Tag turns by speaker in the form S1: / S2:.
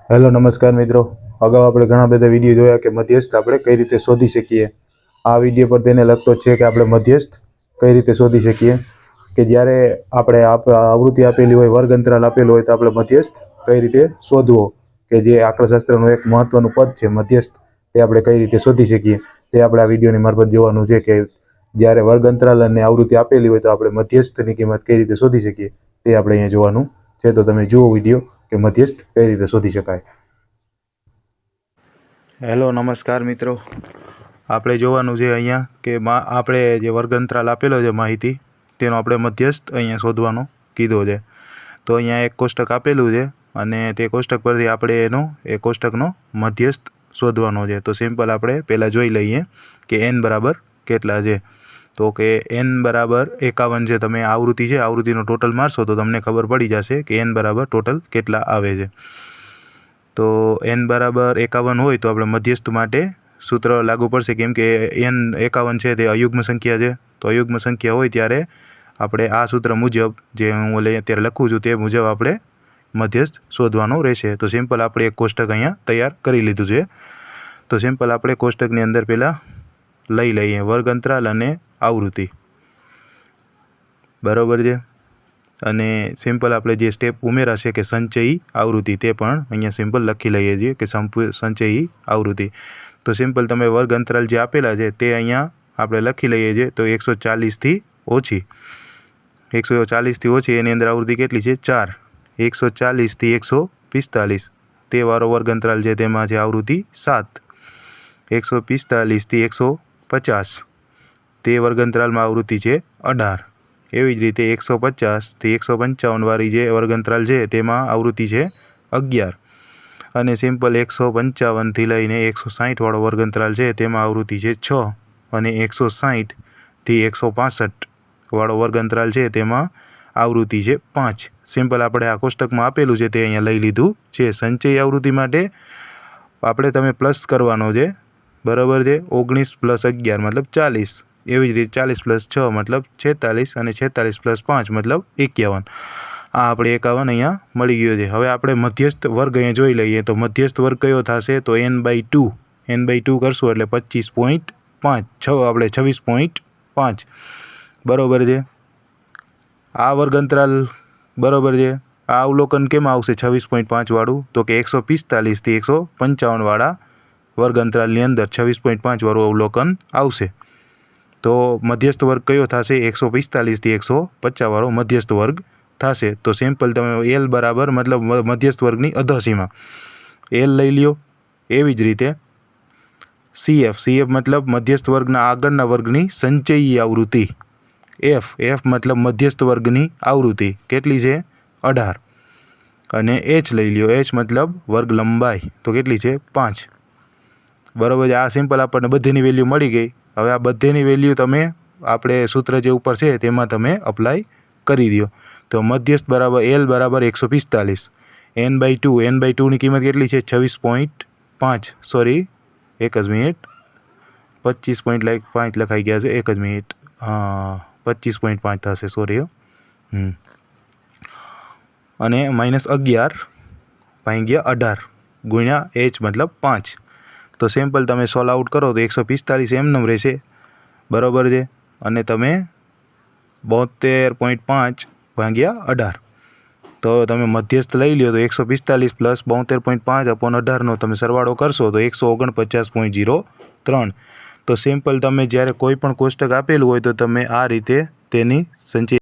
S1: Hello નમસ્કાર મિત્રો। અગાઉ આપણે ઘણા બધા વિડીયો જોયા કે મધ્યસ્થ આપણે કઈ રીતે શોધી શકીએ। આ વિડીયો પર તેને લગતો છે કે આપણે મધ્યસ્થ કઈ રીતે શોધી શકીએ કે જ્યારે આપણે આવૃત્તિ આપેલી હોય, વર્ગ અંતરાલ આપેલો હોય તો આપણે મધ્યસ્થ કઈ રીતે શોધવો, કે જે આંકડાશાસ્ત્રનું એક મહત્વનું પદ છે મધ્યસ્થ, તે આપણે કઈ રીતે શોધી શકીએ તે આપણે આ વિડીયોની મારફત જોવાનું છે કે જ્યારે વર્ગ અંતરાલ અને આવૃત્તિ આપેલી હોય તો આપણે મધ્યસ્થની કિંમત કઈ રીતે શોધી શકીએ તે આપણે અહીંયા જોવાનું છે। તો તમે જુઓ વિડીયો કે મધ્યસ્થ કઈ રીતે શોધી શકાય। હેલો નમસ્કાર મિત્રો। આપણે જોવાનું છે અહીંયા કે આપણે જે વર્ગ અંતરાલ આપેલો છે માહિતી, તેનો આપણે મધ્યસ્થ અહીંયા શોધવાનો કીધો છે। તો અહીંયા એક કોષ્ટક આપેલું છે અને તે કોષ્ટક પરથી આપણે એ કોષ્ટકનો મધ્યસ્થ શોધવાનો છે। તો સિમ્પલ આપણે પહેલાં જોઈ લઈએ કે n બરાબર કેટલા છે। તો કે n બરાબર 51 છે। તમે આવૃત્તિ છે, આવૃત્તિનો ટોટલ મારશો તો તમને ખબર પડી જશે કે n બરાબર ટોટલ કેટલા આવે છે। તો n બરાબર 51 હોય તો આપણે મધ્યસ્થ માટે સૂત્ર લાગુ પડશે, કેમ કે n 51 છે તે અયુગ્મ સંખ્યા છે। તો અયુગ્મ સંખ્યા હોય ત્યારે આપણે આ સૂત્ર મુજબ, જે હું અત્યારે લખું છું તે મુજબ આપણે મધ્યસ્થ શોધવાનો રહેશે। તો સિમ્પલ આપણે એક કોષ્ટક અહીંયા તૈયાર કરી લીધું છે। તો સિમ્પલ આપણે કોષ્ટકની અંદર પહેલાં લઈ લઈએ વર્ગ અંતરાલ અને આવૃત્તિ, બરાબર છે। અને સિમ્પલ આપણે જે સ્ટેપ ઉમેરાશે કે સંચયી આવૃત્તિ, તે પણ અહીંયા સિમ્પલ લખી લઈએ છીએ કે સંચયી આવૃત્તિ। તો સિમ્પલ તમે વર્ગ અંતરાલ જે આપેલા છે તે અહીંયા આપણે લખી લઈએ છીએ। તો 140થી ઓછી, 140થી ઓછી એની અંદર આવૃત્તિ કેટલી છે? 4। 140થી 145 તે વાળો વર્ગ અંતરાલ છે, તેમાં છે આવૃત્તિ 7। 145થી 150 તે વર્ગ અંતરાલમાં આવૃત્તિ છે 18। એવી જ રીતે 150થી 155 વાળી જે વર્ગ અંતરાલ છે તેમાં આવૃત્તિ છે 11। અને સિમ્પલ 155થી લઈને 160 વાળો વર્ગ અંતરાલ છે તેમાં આવૃત્તિ છે 6। અને 160થી 165 વાળો વર્ગ અંતરાલ છે તેમાં આવૃત્તિ છે 5। સિમ્પલ આપણે આ કોષ્ટકમાં આપેલું છે તે અહીંયા લઈ લીધું છે। સંચયી આવૃત્તિ માટે આપણે તમે પ્લસ કરવાનો છે, બરાબર છે। 19 + 11 મતલબ 40। એવી જ રીતે 40 + 6 મતલબ 46 અને 46 + 5 મતલબ 51। આ આપણે 51 અહીંયા મળી ગયો છે। હવે આપણે મધ્યસ્થ વર્ગ અહીંયા જોઈ લઈએ તો મધ્યસ્થ વર્ગ કયો થશે? તો n/2, n/2 કરશું એટલે 25.5, આપણે 26.5, બરાબર છે। આ વર્ગ અંતરાલ, બરાબર છે। આ અવલોકન કેમ આવશે 26.5 વાળું? તો કે 145થી 155 વાળા વર્ગ અંતરાલની અંદર 26.5 વાળું અવલોકન આવશે। તો મધ્યસ્થ વર્ગ કયો થશે? 145થી 150 વાળો મધ્યસ્થ વર્ગ થશે। તો સિમ્પલ તમે L બરાબર મતલબ મધ્યસ્થ વર્ગની અધસીમા L લઈ લ્યો। એવી જ રીતે CF, CF મતલબ મધ્યસ્થ વર્ગના આગળના વર્ગની સંચયી આવૃત્તિ। F મતલબ મધ્યસ્થ વર્ગની આવૃત્તિ કેટલી છે? 18। અને H લઈ લ્યો, H મતલબ વર્ગ લંબાઈ, તો કેટલી છે? 5, બરાબર છે। આ સિમ્પલ આપણને બધીની વેલ્યુ મળી ગઈ। હવે આ બધીની વેલ્યુ તમે આપણે સૂત્ર જે ઉપર છે તેમાં તમે અપ્લાય કરી દો। તો મધ્યસ્થ બરાબર L બરાબર 145, n/2 ની કિંમત કેટલી છે? 26.5, સોરી એક જ મિનિટ, 25.5 લખાઈ ગયા છે, એક જ મિનિટ, હા 25.5 થશે, સોરી। અને -11/18 ગુણ્યા H મતલબ 5। તો સિમ્પલ તમે સોલ્વ આઉટ કરો તો 145 એમનેમ રહેશે, બરાબર છે। અને તમે 72.5/18, તો તમે મધ્યસ્થ લઈ લ્યો તો 145 + 72.5/18 તમે સરવાળો કરશો તો 149.03। તો સિમ્પલ તમે જ્યારે કોઈ પણ કોષ્ટક આપેલું હોય તો તમે આ રીતે તેની સંચય